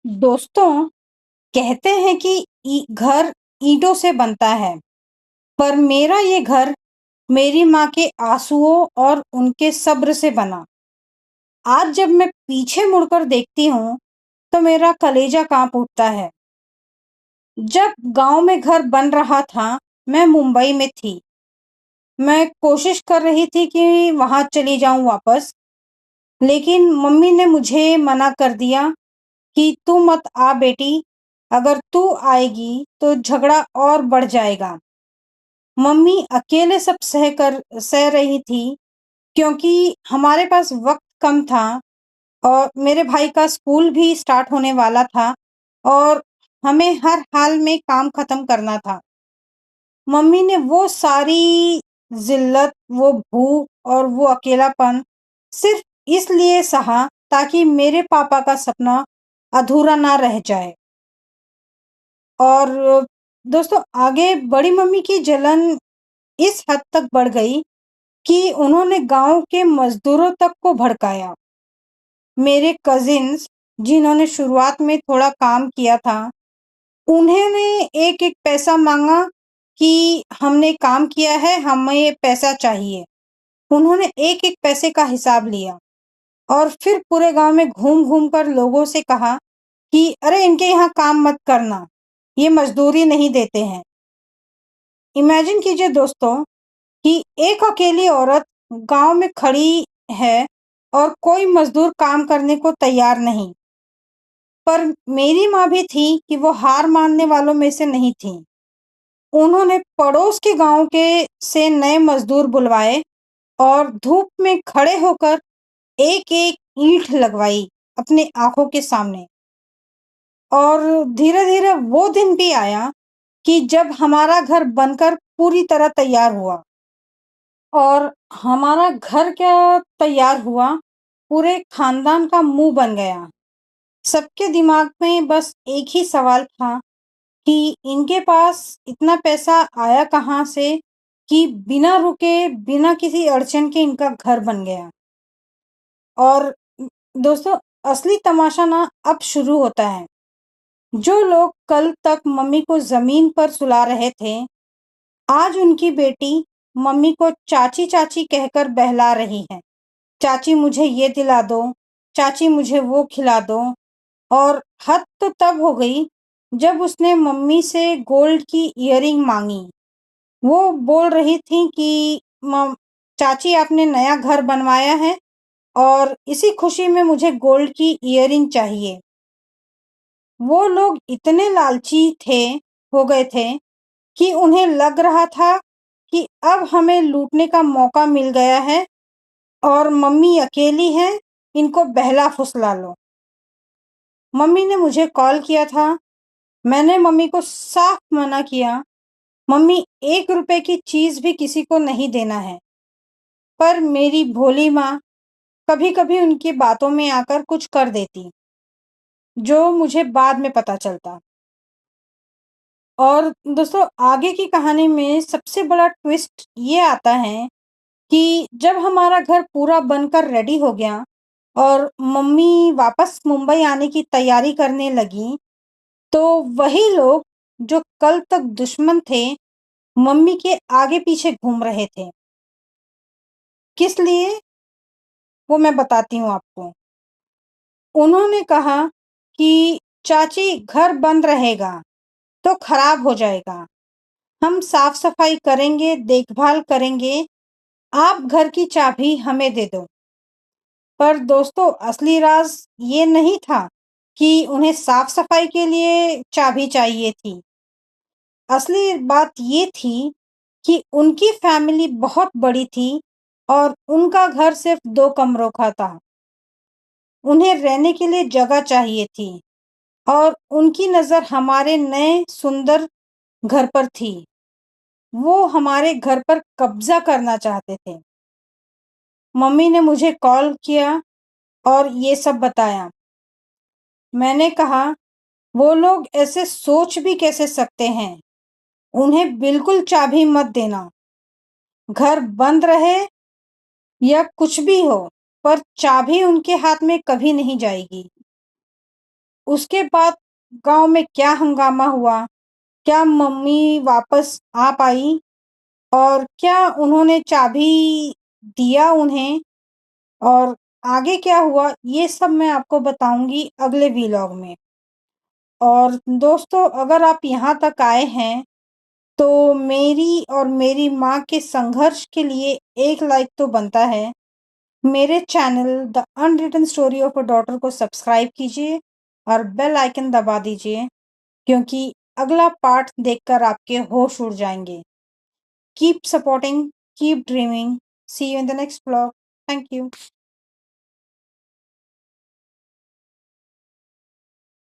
दोस्तों, कहते हैं कि घर ईंटों से बनता है, पर मेरा ये घर मेरी माँ के आंसुओं और उनके सब्र से बना। आज जब मैं पीछे मुड़कर देखती हूँ, तो मेरा कलेजा कांप उठता है। जब गांव में घर बन रहा था, मैं मुंबई में थी। मैं कोशिश कर रही थी कि वहां चली जाऊं वापस, लेकिन मम्मी ने मुझे मना कर दिया कि तू मत आ बेटी, अगर तू आएगी तो झगड़ा और बढ़ जाएगा। मम्मी अकेले सब सह रही थी, क्योंकि हमारे पास वक्त कम था और मेरे भाई का स्कूल भी स्टार्ट होने वाला था और हमें हर हाल में काम खत्म करना था। मम्मी ने वो सारी जिल्लत, वो भूख और वो अकेलापन सिर्फ इसलिए सहा ताकि मेरे पापा का सपना अधूरा ना रह जाए। और दोस्तों, आगे बड़ी मम्मी की जलन इस हद तक बढ़ गई कि उन्होंने गांव के मजदूरों तक को भड़काया। मेरे कजिन्स, जिन्होंने शुरुआत में थोड़ा काम किया था, उन्होंने एक एक पैसा मांगा कि हमने काम किया है, हमें ये पैसा चाहिए। उन्होंने एक एक पैसे का हिसाब लिया और फिर पूरे गांव में घूम घूम कर लोगों से कहा कि अरे इनके यहाँ काम मत करना, ये मजदूरी नहीं देते हैं। इमेजिन कीजिए दोस्तों कि एक अकेली औरत गांव में खड़ी है और कोई मजदूर काम करने को तैयार नहीं। पर मेरी माँ भी थी कि वो हार मानने वालों में से नहीं थी। उन्होंने पड़ोस के गांव के से नए मजदूर बुलवाए और धूप में खड़े होकर एक एक ईंट लगवाई अपने आंखों के सामने। और धीरे धीरे वो दिन भी आया कि जब हमारा घर बनकर पूरी तरह तैयार हुआ। और हमारा घर क्या तैयार हुआ, पूरे खानदान का मुंह बन गया। सबके दिमाग में बस एक ही सवाल था कि इनके पास इतना पैसा आया कहाँ से कि बिना रुके, बिना किसी अड़चन के इनका घर बन गया। और दोस्तों, असली तमाशा ना अब शुरू होता है। जो लोग कल तक मम्मी को जमीन पर सुला रहे थे, आज उनकी बेटी मम्मी को चाची चाची कहकर बहला रही है। चाची मुझे ये दिला दो, चाची मुझे वो खिला दो। और हद तो तब हो गई जब उसने मम्मी से गोल्ड की इयररिंग मांगी। वो बोल रही थी कि चाची आपने नया घर बनवाया है और इसी खुशी में मुझे गोल्ड की इयररिंग चाहिए। वो लोग इतने लालची थे, हो गए थे कि उन्हें लग रहा था कि अब हमें लूटने का मौका मिल गया है और मम्मी अकेली हैं, इनको बहला फुसला लो। मम्मी ने मुझे कॉल किया था। मैंने मम्मी को साफ मना किया, मम्मी 1 रुपए की चीज भी किसी को नहीं देना है। पर मेरी भोली माँ कभी कभी उनकी बातों में आकर कुछ कर देती, जो मुझे बाद में पता चलता। और दोस्तों, आगे की कहानी में सबसे बड़ा ट्विस्ट ये आता है कि जब हमारा घर पूरा बनकर रेडी हो गया और मम्मी वापस मुंबई आने की तैयारी करने लगी, तो वही लोग जो कल तक दुश्मन थे, मम्मी के आगे पीछे घूम रहे थे। किस लिए, वो मैं बताती हूँ आपको। उन्होंने कहा कि चाची घर बंद रहेगा तो खराब हो जाएगा, हम साफ सफाई करेंगे, देखभाल करेंगे, आप घर की चाबी हमें दे दो। पर दोस्तों, असली राज ये नहीं था कि उन्हें साफ सफाई के लिए चाबी चाहिए थी। असली बात ये थी कि उनकी फैमिली बहुत बड़ी थी और उनका घर सिर्फ 2 कमरों का था। उन्हें रहने के लिए जगह चाहिए थी और उनकी नज़र हमारे नए सुंदर घर पर थी। वो हमारे घर पर कब्जा करना चाहते थे। मम्मी ने मुझे कॉल किया और ये सब बताया। मैंने कहा, वो लोग ऐसे सोच भी कैसे सकते हैं, उन्हें बिल्कुल चाबी मत देना। घर बंद रहे या कुछ भी हो, पर चाबी उनके हाथ में कभी नहीं जाएगी। उसके बाद गाँव में क्या हंगामा हुआ? क्या मम्मी वापस आ पाई? और क्या उन्होंने चाबी दिया उन्हें? और आगे क्या हुआ? ये सब मैं आपको बताऊँगी अगले व्लॉग में। और दोस्तों, अगर आप यहाँ तक आए हैं, तो मेरी और मेरी माँ के संघर्ष के लिए एक लाइक तो बनता है। मेरे channel the unwritten story of a daughter को सब्सक्राइब कीजिए और बेल आइकन दबा दीजिए, क्योंकि अगला पार्ट देखकर आपके होश उड़ जाएंगे। Keep supporting, keep dreaming. See you in the next blog. Thank you.